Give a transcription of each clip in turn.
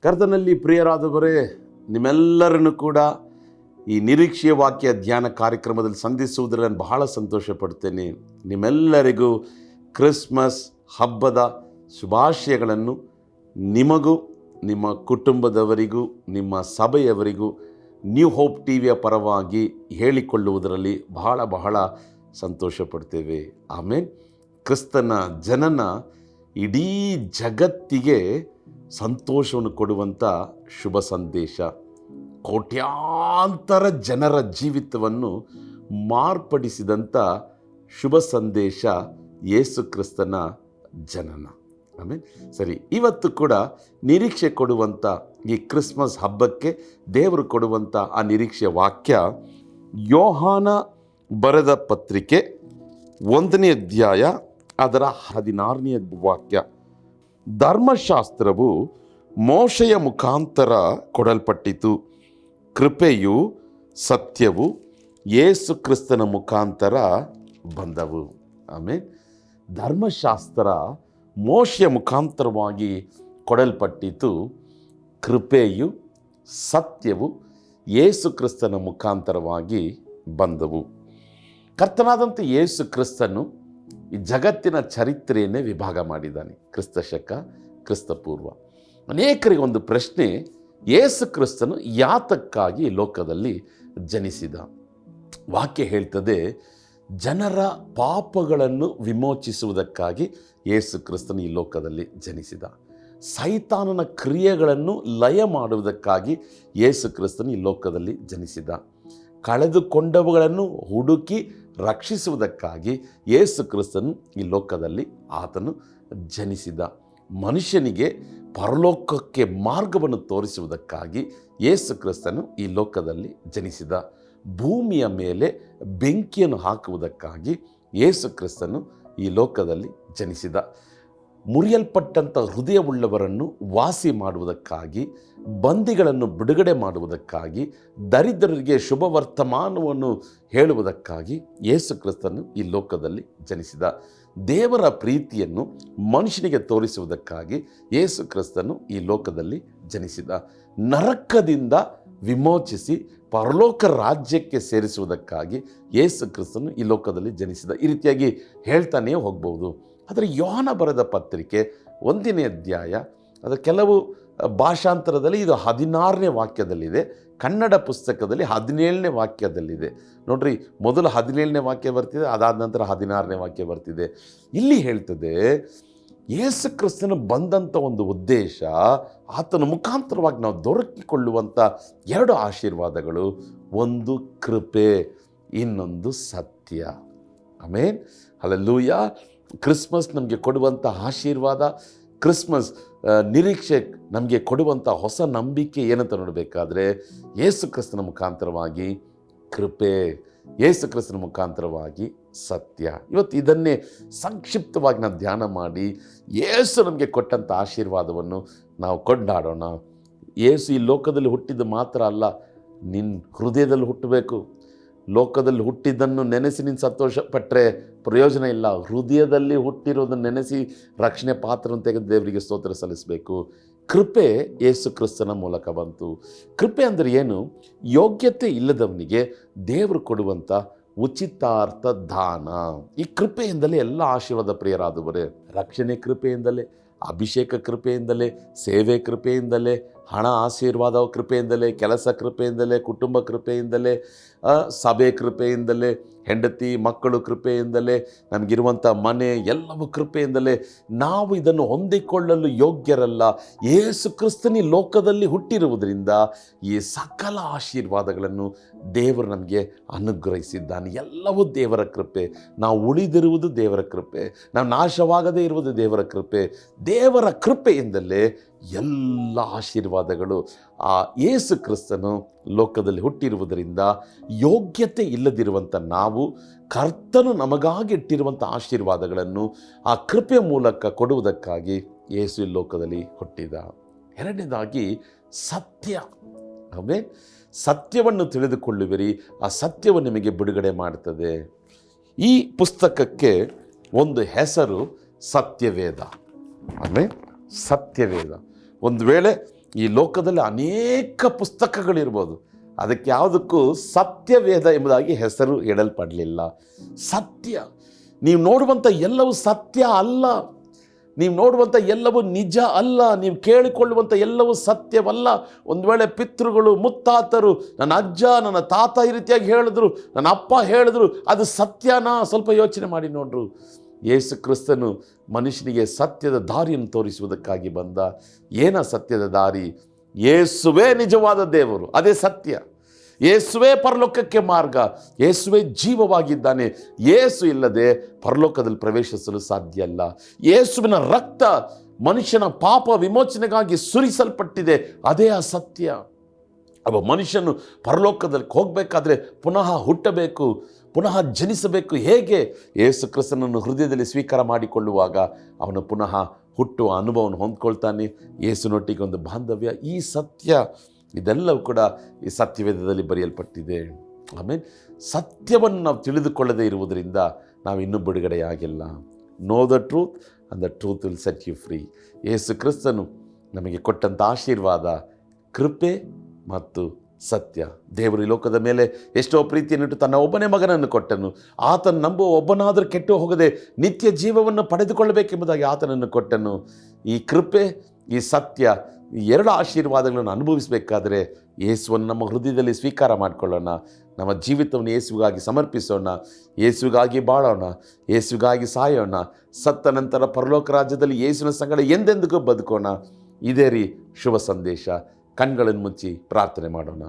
ಕರ್ತನಲ್ಲಿ ಪ್ರಿಯರಾದವರೇ, ನಿಮ್ಮೆಲ್ಲರನ್ನು ಕೂಡ ಈ ನಿರೀಕ್ಷೆಯ ವಾಕ್ಯ ಧ್ಯಾನ ಕಾರ್ಯಕ್ರಮದಲ್ಲಿ ಸಂಧಿಸುವುದರಲ್ಲಿ ನಾನು ಬಹಳ ಸಂತೋಷ ಪಡ್ತೇನೆ. ನಿಮ್ಮೆಲ್ಲರಿಗೂ ಕ್ರಿಸ್ಮಸ್ ಹಬ್ಬದ ಶುಭಾಶಯಗಳನ್ನು ನಿಮಗೂ ನಿಮ್ಮ ಕುಟುಂಬದವರಿಗೂ ನಿಮ್ಮ ಸಭೆಯವರಿಗೂ ನ್ಯೂ ಹೋಪ್ ಟಿವಿಯ ಪರವಾಗಿ ಹೇಳಿಕೊಳ್ಳುವುದರಲ್ಲಿ ಬಹಳ ಸಂತೋಷ ಪಡ್ತೇವೆ. ಆಮೇಲೆ ಕ್ರಿಸ್ತನ ಜನನ ಇಡೀ ಜಗತ್ತಿಗೆ ಸಂತೋಷವನ್ನು ಕೊಡುವಂಥ ಶುಭ ಸಂದೇಶ, ಕೋಟ್ಯಾಂತರ ಜನರ ಜೀವಿತವನ್ನು ಮಾರ್ಪಡಿಸಿದಂಥ ಶುಭ ಸಂದೇಶ ಯೇಸು ಕ್ರಿಸ್ತನ ಜನನ. ಆಮೇಲೆ ಸರಿ, ಇವತ್ತು ಕೂಡ ನಿರೀಕ್ಷೆ ಕೊಡುವಂಥ ಈ ಕ್ರಿಸ್ಮಸ್ ಹಬ್ಬಕ್ಕೆ ದೇವರು ಕೊಡುವಂಥ ಆ ನಿರೀಕ್ಷೆಯ ವಾಕ್ಯ ಯೋಹಾನ ಬರೆದ ಪತ್ರಿಕೆ 1ನೇ ಅಧ್ಯಾಯ ಅದರ 16ನೇ ವಾಕ್ಯ. ಧರ್ಮಶಾಸ್ತ್ರವು ಮೋಶೆಯ ಮುಖಾಂತರ ಕೊಡಲ್ಪಟ್ಟಿತು, ಕೃಪೆಯು ಸತ್ಯವು ಯೇಸು ಕ್ರಿಸ್ತನ ಮುಖಾಂತರ ಬಂದವು. ಆಮೇಲೆ ಧರ್ಮಶಾಸ್ತ್ರ ಮೋಶೆಯ ಮುಖಾಂತರವಾಗಿ ಕೊಡಲ್ಪಟ್ಟಿತು, ಕೃಪೆಯು ಸತ್ಯವು ಯೇಸು ಕ್ರಿಸ್ತನ ಮುಖಾಂತರವಾಗಿ ಬಂದವು. ಕರ್ತನಾದಂಥ ಯೇಸು ಕ್ರಿಸ್ತನು ಈ ಜಗತ್ತಿನ ಚರಿತ್ರೆಯನ್ನೇ ವಿಭಾಗ ಮಾಡಿದ್ದಾನೆ. ಕ್ರಿಸ್ತಶಕ, ಕ್ರಿಸ್ತಪೂರ್ವ. ಅನೇಕರಿಗೆ ಒಂದು ಪ್ರಶ್ನೆ, ಯೇಸು ಕ್ರಿಸ್ತನು ಯಾತಕ್ಕಾಗಿ ಲೋಕದಲ್ಲಿ ಜನಿಸಿದ? ವಾಕ್ಯ ಹೇಳ್ತದೆ, ಜನರ ಪಾಪಗಳನ್ನು ವಿಮೋಚಿಸುವುದಕ್ಕಾಗಿ ಯೇಸು ಕ್ರಿಸ್ತನು ಈ ಲೋಕದಲ್ಲಿ ಜನಿಸಿದ. ಸೈತಾನನ ಕ್ರಿಯೆಗಳನ್ನು ಲಯ ಮಾಡುವುದಕ್ಕಾಗಿ ಯೇಸು ಕ್ರಿಸ್ತನು ಈ ಲೋಕದಲ್ಲಿ ಜನಿಸಿದ. ಕಳೆದುಕೊಂಡವುಗಳನ್ನು ಹುಡುಕಿ ರಕ್ಷಿಸುವುದಕ್ಕಾಗಿ ಯೇಸು ಕ್ರಿಸ್ತನು ಈ ಲೋಕದಲ್ಲಿ ಆತನು ಜನಿಸಿದ. ಮನುಷ್ಯನಿಗೆ ಪರಲೋಕಕ್ಕೆ ಮಾರ್ಗವನ್ನು ತೋರಿಸುವುದಕ್ಕಾಗಿ ಯೇಸು ಕ್ರಿಸ್ತನು ಈ ಲೋಕದಲ್ಲಿ ಜನಿಸಿದ. ಭೂಮಿಯ ಮೇಲೆ ಬೆಂಕಿಯನ್ನು ಹಾಕುವುದಕ್ಕಾಗಿ ಯೇಸು ಕ್ರಿಸ್ತನು ಈ ಲೋಕದಲ್ಲಿ ಜನಿಸಿದ. ಮುರಿಯಲ್ಪಟ್ಟಂಥ ಹೃದಯವುಳ್ಳವರನ್ನು ವಾಸಿ ಮಾಡುವುದಕ್ಕಾಗಿ, ಬಂದಿಗಳನ್ನು ಬಿಡುಗಡೆ ಮಾಡುವುದಕ್ಕಾಗಿ, ದರಿದ್ರರಿಗೆ ಶುಭ ವರ್ತಮಾನವನ್ನು ಹೇಳುವುದಕ್ಕಾಗಿ ಯೇಸು ಕ್ರಿಸ್ತನು ಈ ಲೋಕದಲ್ಲಿ ಜನಿಸಿದ. ದೇವರ ಪ್ರೀತಿಯನ್ನು ಮನುಷ್ಯನಿಗೆ ತೋರಿಸುವುದಕ್ಕಾಗಿ ಯೇಸು ಕ್ರಿಸ್ತನು ಈ ಲೋಕದಲ್ಲಿ ಜನಿಸಿದ. ನರಕದಿಂದ ವಿಮೋಚಿಸಿ ಪರಲೋಕ ರಾಜ್ಯಕ್ಕೆ ಸೇರಿಸುವುದಕ್ಕಾಗಿ ಯೇಸು ಕ್ರಿಸ್ತನು ಈ ಲೋಕದಲ್ಲಿ ಜನಿಸಿದ. ಈ ರೀತಿಯಾಗಿ ಹೇಳ್ತಾನೇ ಹೋಗ್ಬೋದು. ಆದರೆ ಯೋಹಾನ ಬರೆದ ಪತ್ರಿಕೆ 1ನೇ ಅಧ್ಯಾಯ ಅದರ ಕೆಲವು ಭಾಷಾಂತರದಲ್ಲಿ ಇದು 16ನೇ ವಾಕ್ಯದಲ್ಲಿದೆ, ಕನ್ನಡ ಪುಸ್ತಕದಲ್ಲಿ 17ನೇ ವಾಕ್ಯದಲ್ಲಿದೆ. ನೋಡ್ರಿ, ಮೊದಲು 17ನೇ ವಾಕ್ಯ ಬರ್ತಿದೆ, ಅದಾದ ನಂತರ 16ನೇ ವಾಕ್ಯ ಬರ್ತಿದೆ. ಇಲ್ಲಿ ಹೇಳ್ತದೆ, ಯೇಸು ಕ್ರಿಸ್ತನು ಬಂದಂಥ ಒಂದು ಉದ್ದೇಶ, ಆತನ ಮುಖಾಂತರವಾಗಿ ನಾವು ದೊರಕಿಕೊಳ್ಳುವಂಥ 2 ಆಶೀರ್ವಾದಗಳು, ಒಂದು ಕೃಪೆ, ಇನ್ನೊಂದು ಸತ್ಯ. ಆಮೇನ್, ಹಲ್ಲೆಲೂಯಾ. ಕ್ರಿಸ್ಮಸ್ ನಮಗೆ ಕೊಡುವಂಥ ಆಶೀರ್ವಾದ, ಕ್ರಿಸ್ಮಸ್ ನಿರೀಕ್ಷೆ ನಮಗೆ ಕೊಡುವಂಥ ಹೊಸ ನಂಬಿಕೆ ಏನಂತ ನೋಡಬೇಕಾದ್ರೆ, ಯೇಸು ಕ್ರಿಸ್ತನ ಮುಖಾಂತರವಾಗಿ ಕೃಪೆ, ಯೇಸು ಕ್ರಿಸ್ತನ ಮುಖಾಂತರವಾಗಿ ಸತ್ಯ. ಇವತ್ತು ಇದನ್ನೇ ಸಂಕ್ಷಿಪ್ತವಾಗಿ ನಾವು ಧ್ಯಾನ ಮಾಡಿ ಯೇಸು ನಮಗೆ ಕೊಟ್ಟಂಥ ಆಶೀರ್ವಾದವನ್ನು ನಾವು ಕೊಂಡಾಡೋಣ. ಯೇಸು ಈ ಲೋಕದಲ್ಲಿ ಹುಟ್ಟಿದ್ದು ಮಾತ್ರ ಅಲ್ಲ, ನಿನ್ನ ಹೃದಯದಲ್ಲಿ ಹುಟ್ಟಬೇಕು. ಲೋಕದಲ್ಲಿ ಹುಟ್ಟಿದ್ದನ್ನು ನೆನೆಸಿ ನೀನು ಸಂತೋಷ ಪಟ್ಟರೆ ಪ್ರಯೋಜನ ಇಲ್ಲ. ಹೃದಯದಲ್ಲಿ ಹುಟ್ಟಿರೋದನ್ನು ನೆನೆಸಿ ರಕ್ಷಣೆ ಪಾತ್ರವನ್ನು ತೆಗೆದು ದೇವರಿಗೆ ಸ್ತೋತ್ರ ಸಲ್ಲಿಸಬೇಕು. ಕೃಪೆ ಯೇಸು ಕ್ರಿಸ್ತನ ಮೂಲಕ ಬಂತು. ಕೃಪೆ ಅಂದರೆ ಏನು? ಯೋಗ್ಯತೆ ಇಲ್ಲದವನಿಗೆ ದೇವರು ಕೊಡುವಂಥ ಉಚಿತಾರ್ಥ ದಾನ. ಈ ಕೃಪೆಯಿಂದಲೇ ಎಲ್ಲ ಆಶೀರ್ವಾದ ಪ್ರಿಯರಾದವರೇ. ರಕ್ಷಣೆ ಕೃಪೆಯಿಂದಲೇ, ಅಭಿಷೇಕ ಕೃಪೆಯಿಂದಲೇ, ಸೇವೆ ಕೃಪೆಯಿಂದಲೇ, ಹಣ ಆಶೀರ್ವಾದ ಕೃಪೆಯಿಂದಲೇ, ಕೆಲಸ ಕೃಪೆಯಿಂದಲೇ, ಕುಟುಂಬ ಕೃಪೆಯಿಂದಲೇ, ಸಭೆ ಕೃಪೆಯಿಂದಲೇ, ಹೆಂಡತಿ ಮಕ್ಕಳು ಕೃಪೆಯಿಂದಲೇ, ನಮಗಿರುವಂಥ ಮನೆ ಎಲ್ಲವೂ ಕೃಪೆಯಿಂದಲೇ. ನಾವು ಇದನ್ನು ಹೊಂದಿಕೊಳ್ಳಲು ಯೋಗ್ಯರಲ್ಲ. ಯೇಸು ಕ್ರಿಸ್ತನಿ ಲೋಕದಲ್ಲಿ ಹುಟ್ಟಿರುವುದರಿಂದ ಈ ಸಕಲ ಆಶೀರ್ವಾದಗಳನ್ನು ದೇವರು ನಮಗೆ ಅನುಗ್ರಹಿಸಿದ್ದಾನೆ. ಎಲ್ಲವೂ ದೇವರ ಕೃಪೆ. ನಾವು ಉಳಿದಿರುವುದು ದೇವರ ಕೃಪೆ, ನಾವು ನಾಶವಾಗದೇ ಇರುವುದು ದೇವರ ಕೃಪೆ. ದೇವರ ಕೃಪೆಯಿಂದಲೇ ಎಲ್ಲ ಆಶೀರ್ವಾದಗಳು. ಆ ಯೇಸು ಕ್ರಿಸ್ತನು ಲೋಕದಲ್ಲಿ ಹುಟ್ಟಿರುವುದರಿಂದ ಯೋಗ್ಯತೆ ಇಲ್ಲದಿರುವಂಥ ನಾವು ಕರ್ತನು ನಮಗಾಗಿ ಇಟ್ಟಿರುವಂಥ ಆಶೀರ್ವಾದಗಳನ್ನು ಆ ಕೃಪೆಯ ಮೂಲಕ ಕೊಡುವುದಕ್ಕಾಗಿ ಯೇಸು ಈ ಲೋಕದಲ್ಲಿ ಹುಟ್ಟಿದ. ಎರಡನೇದಾಗಿ ಸತ್ಯ. ಆಮೇಲೆ ಸತ್ಯವನ್ನು ತಿಳಿದುಕೊಳ್ಳುವಿರಿ, ಆ ಸತ್ಯವು ನಿಮಗೆ ಬಿಡುಗಡೆ ಮಾಡ್ತದೆ. ಈ ಪುಸ್ತಕಕ್ಕೆ ಒಂದು ಹೆಸರು ಸತ್ಯವೇದ. ಆಮೇಲೆ ಸತ್ಯವೇದ. ಒಂದು ವೇಳೆ ಈ ಲೋಕದಲ್ಲಿ ಅನೇಕ ಪುಸ್ತಕಗಳಿರ್ಬೋದು, ಅದಕ್ಕೆ ಯಾವುದಕ್ಕೂ ಸತ್ಯವೇದ ಎಂಬುದಾಗಿ ಹೆಸರು ಇಡಲ್ಪಡಲಿಲ್ಲ. ಸತ್ಯ, ನೀವು ನೋಡುವಂಥ ಎಲ್ಲವೂ ಸತ್ಯ ಅಲ್ಲ, ನೀವು ನೋಡುವಂಥ ಎಲ್ಲವೂ ನಿಜ ಅಲ್ಲ, ನೀವು ಕೇಳಿಕೊಳ್ಳುವಂಥ ಎಲ್ಲವೂ ಸತ್ಯವಲ್ಲ. ಒಂದು ವೇಳೆ ಪಿತೃಗಳು, ಮುತ್ತಾತರು, ನನ್ನ ಅಜ್ಜ, ನನ್ನ ತಾತ ಈ ರೀತಿಯಾಗಿ ಹೇಳಿದ್ರು, ನನ್ನ ಅಪ್ಪ ಹೇಳಿದ್ರು, ಅದು ಸತ್ಯನಾ? ಸ್ವಲ್ಪ ಯೋಚನೆ ಮಾಡಿ ನೋಡ್ರು. ಯೇಸು ಕ್ರಿಸ್ತನು ಮನುಷ್ಯನಿಗೆ ಸತ್ಯದ ದಾರಿಯನ್ನು ತೋರಿಸುವುದಕ್ಕಾಗಿ ಬಂದ. ಏನ ಸತ್ಯದ ದಾರಿ? ಯೇಸುವೇ ನಿಜವಾದ ದೇವರು, ಅದೇ ಸತ್ಯ. ಯೇಸುವೇ ಪರಲೋಕಕ್ಕೆ ಮಾರ್ಗ, ಯೇಸುವೇ ಜೀವವಾಗಿದ್ದಾನೆ. ಯೇಸು ಇಲ್ಲದೆ ಪರಲೋಕದಲ್ಲಿ ಪ್ರವೇಶಿಸಲು ಸಾಧ್ಯ ಅಲ್ಲ. ಯೇಸುವಿನ ರಕ್ತ ಮನುಷ್ಯನ ಪಾಪ ವಿಮೋಚನೆಗಾಗಿ ಸುರಿಸಲ್ಪಟ್ಟಿದೆ, ಅದೇ ಆ ಸತ್ಯ. ಅವ ಮನುಷ್ಯನು ಪರಲೋಕದಲ್ಲಿ ಹೋಗಬೇಕಾದ್ರೆ ಪುನಃ ಹುಟ್ಟಬೇಕು, ಪುನಃ ಜನಿಸಬೇಕು. ಹೇಗೆ? ಯೇಸು ಕ್ರಿಸ್ತನನ್ನು ಹೃದಯದಲ್ಲಿ ಸ್ವೀಕಾರ ಮಾಡಿಕೊಳ್ಳುವಾಗ ಅವನು ಪುನಃ ಹುಟ್ಟುವ ಅನುಭವವನ್ನು ಹೊಂದ್ಕೊಳ್ತಾನೆ. ಯೇಸುನೊಟ್ಟಿಗೆ ಒಂದು ಬಾಂಧವ್ಯ. ಈ ಸತ್ಯ, ಇದೆಲ್ಲವೂ ಕೂಡ ಈ ಸತ್ಯವೇದದಲ್ಲಿ ಬರೆಯಲ್ಪಟ್ಟಿದೆ. ಆಮೇಲೆ ಸತ್ಯವನ್ನು ನಾವು ತಿಳಿದುಕೊಳ್ಳದೇ ಇರುವುದರಿಂದ ನಾವು ಇನ್ನೂ ಬಿಡುಗಡೆಯಾಗಿಲ್ಲ. Know the truth and the truth will set you free. Yesu ಕ್ರಿಸ್ತನು ನಮಗೆ ಕೊಟ್ಟಂಥ ಆಶೀರ್ವಾದ ಕೃಪೆ ಮತ್ತು ಸತ್ಯ. ದೇವರು ಈ ಲೋಕದ ಮೇಲೆ ಎಷ್ಟೋ ಪ್ರೀತಿಯನ್ನಿಟ್ಟು ತನ್ನ ಒಬ್ಬನೇ ಮಗನನ್ನು ಕೊಟ್ಟನು. ಆತನು ನಂಬುವ ಒಬ್ಬನಾದರೂ ಕೆಟ್ಟು ಹೋಗದೆ ನಿತ್ಯ ಜೀವವನ್ನು ಪಡೆದುಕೊಳ್ಳಬೇಕೆಂಬುದಾಗಿ ಆತನನ್ನು ಕೊಟ್ಟನು. ಈ ಕೃಪೆ, ಈ ಸತ್ಯ, ಈ ಎರಡು ಆಶೀರ್ವಾದಗಳನ್ನು ಅನುಭವಿಸಬೇಕಾದರೆ ಯೇಸುವನ್ನು ನಮ್ಮ ಹೃದಯದಲ್ಲಿ ಸ್ವೀಕಾರ ಮಾಡಿಕೊಳ್ಳೋಣ. ನಮ್ಮ ಜೀವಿತವನ್ನು ಯೇಸುವಿಗಾಗಿ ಸಮರ್ಪಿಸೋಣ, ಯೇಸುವಿಗಾಗಿ ಬಾಳೋಣ, ಯೇಸುವಿಗಾಗಿ ಸಾಯೋಣ. ಸತ್ತ ನಂತರ ಪರಲೋಕ ರಾಜ್ಯದಲ್ಲಿ ಯೇಸುವಿನ ಸಂಗಡ ಎಂದೆಂದಿಗೂ ಬದುಕೋಣ. ಇದೇ ರೀ ಶುಭ ಸಂದೇಶ. ಕಣ್ಗಳನ್ನು ಮುಚ್ಚಿ ಪ್ರಾರ್ಥನೆ ಮಾಡೋಣ.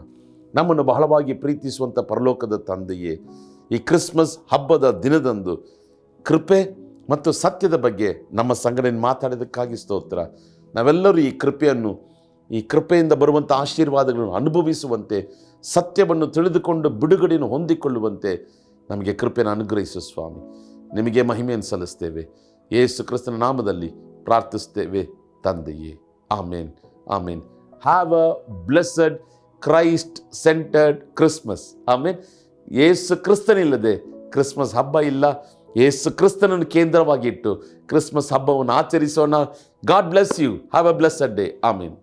ನಮ್ಮನ್ನು ಬಹಳವಾಗಿ ಪ್ರೀತಿಸುವಂಥ ಪರಲೋಕದ ತಂದೆಯೇ, ಈ ಕ್ರಿಸ್ಮಸ್ ಹಬ್ಬದ ದಿನದಂದು ಕೃಪೆ ಮತ್ತು ಸತ್ಯದ ಬಗ್ಗೆ ನಮ್ಮ ಸಂಗಡ ಮಾತಾಡೋದಕ್ಕಾಗಿ ಸ್ತೋತ್ರ. ನಾವೆಲ್ಲರೂ ಈ ಕೃಪೆಯಿಂದ ಬರುವಂಥ ಆಶೀರ್ವಾದಗಳನ್ನು ಅನುಭವಿಸುವಂತೆ, ಸತ್ಯವನ್ನು ತಿಳಿದುಕೊಂಡು ಬಿಡುಗಡೆಯನ್ನು ಹೊಂದಿಕೊಳ್ಳುವಂತೆ ನಮಗೆ ಕೃಪೆಯನ್ನು ಅನುಗ್ರಹಿಸು ಸ್ವಾಮಿ. ನಿಮಗೆ ಮಹಿಮೆಯನ್ನು ಸಲ್ಲಿಸ್ತೇವೆ. ಯೇಸು ಕ್ರಿಸ್ತನ ನಾಮದಲ್ಲಿ ಪ್ರಾರ್ಥಿಸ್ತೇವೆ ತಂದೆಯೇ. Amen, amen. Have a blessed Christ-centered Christmas. Amen. Yesu ಕ್ರಿಸ್ತನಿಲ್ಲದೆ ಕ್ರಿಸ್ಮಸ್ ಹಬ್ಬ ಇಲ್ಲ. ಯೇಸು ಕ್ರಿಸ್ತನನ್ನು ಕೇಂದ್ರವಾಗಿಟ್ಟು ಕ್ರಿಸ್ಮಸ್ ಹಬ್ಬವನ್ನು ಆಚರಿಸೋಣ. God bless you. Have a blessed day. Amen.